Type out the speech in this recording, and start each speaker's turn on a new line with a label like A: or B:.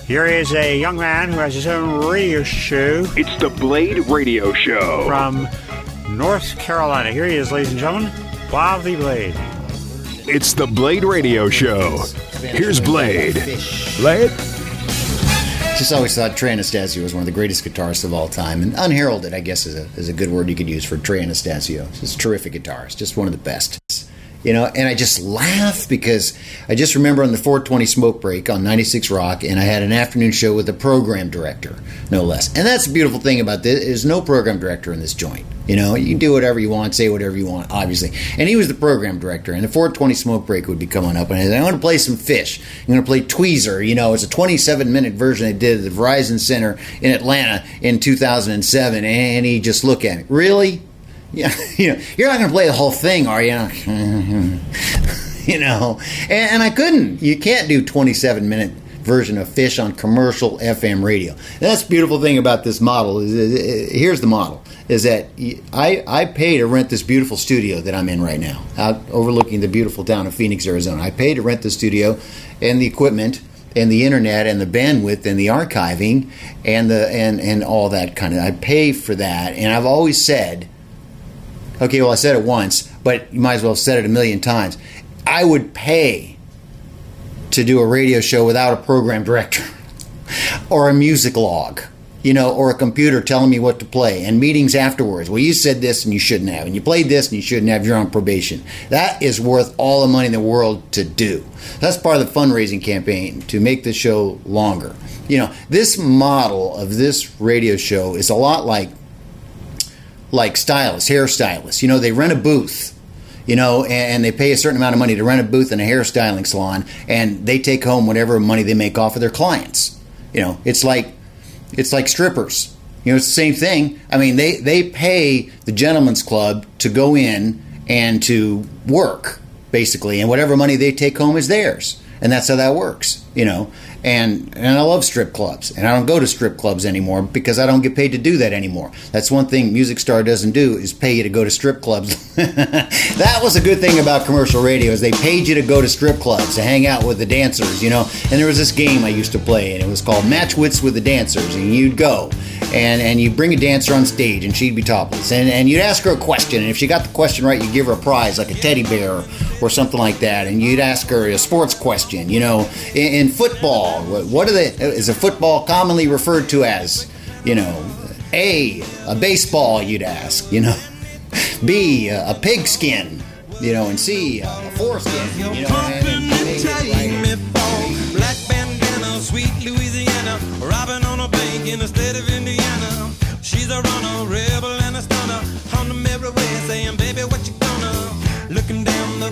A: Here is a young man who has his own radio show.
B: It's the Blade Radio Show.
A: From North Carolina. Here he is, ladies and gentlemen, Bob the Blade.
B: It's the Blade Radio Show. Here's Blade. Blade?
C: Just always thought Trey Anastasio was one of the greatest guitarists of all time, and unheralded, I guess, is a good word you could use for Trey Anastasio. He's a terrific guitarist, just one of the best. You know, and I just laugh because I just remember on the 420 Smoke Break on 96 Rock, and I had an afternoon show with the program director, no less. And that's the beautiful thing about this, there's no program director in this joint. You know, you can do whatever you want, say whatever you want, obviously. And he was the program director, and the 420 Smoke Break would be coming up, and I said, I'm going to play some Fish. I'm going to play Tweezer. You know, it's a 27-minute version they did at the Verizon Center in Atlanta in 2007, and he just looked at me. Really? Yeah, you know, you're not going to play the whole thing, are you? You know, and I couldn't. You can't do 27-minute version of Fish on commercial FM radio. And that's the beautiful thing about this model. Here's the model, is that I pay to rent this beautiful studio that I'm in right now, out overlooking the beautiful town of Phoenix, Arizona. I pay to rent the studio and the equipment and the internet and the bandwidth and the archiving and all that kind of. I pay for that, and I've always said, okay, well, I said it once, but you might as well have said it a million times. I would pay to do a radio show without a program director or a music log, you know, or a computer telling me what to play, and meetings afterwards. Well, you said this and you shouldn't have, and you played this and you shouldn't have, you're on probation. That is worth all the money in the world to do. That's part of the fundraising campaign, to make the show longer. You know, this model of this radio show is a lot like stylists, hairstylists. You know, they rent a booth, you know, and they pay a certain amount of money to rent a booth in a hairstyling salon, and they take home whatever money they make off of their clients. You know, it's like strippers. You know, it's the same thing. I mean, they pay the gentleman's club to go in and to work, basically, and whatever money they take home is theirs. And that's how that works, you know. And I love strip clubs, and I don't go to strip clubs anymore because I don't get paid to do that anymore. That's one thing Music Star doesn't do, is pay you to go to strip clubs. That was a good thing about commercial radio, is they paid you to go to strip clubs, to hang out with the dancers, you know. And there was this game I used to play, and it was called Match Wits with the Dancers, and you'd go, and you'd bring a dancer on stage, and she'd be topless, and you'd ask her a question, and if she got the question right, you'd give her a prize, like a teddy bear or something like that, and you'd ask her a sports question, you know. In football, what is a football commonly referred to as? You know, A baseball, you'd ask, you know. B, a pigskin, you know, and C, a foreskin, you know.
D: Black bandana, sweet Louisiana, robbing on a bank in the state of Indiana. She's a runner, rebel and a stunner, on the merry way saying, baby, what you gonna? Looking down the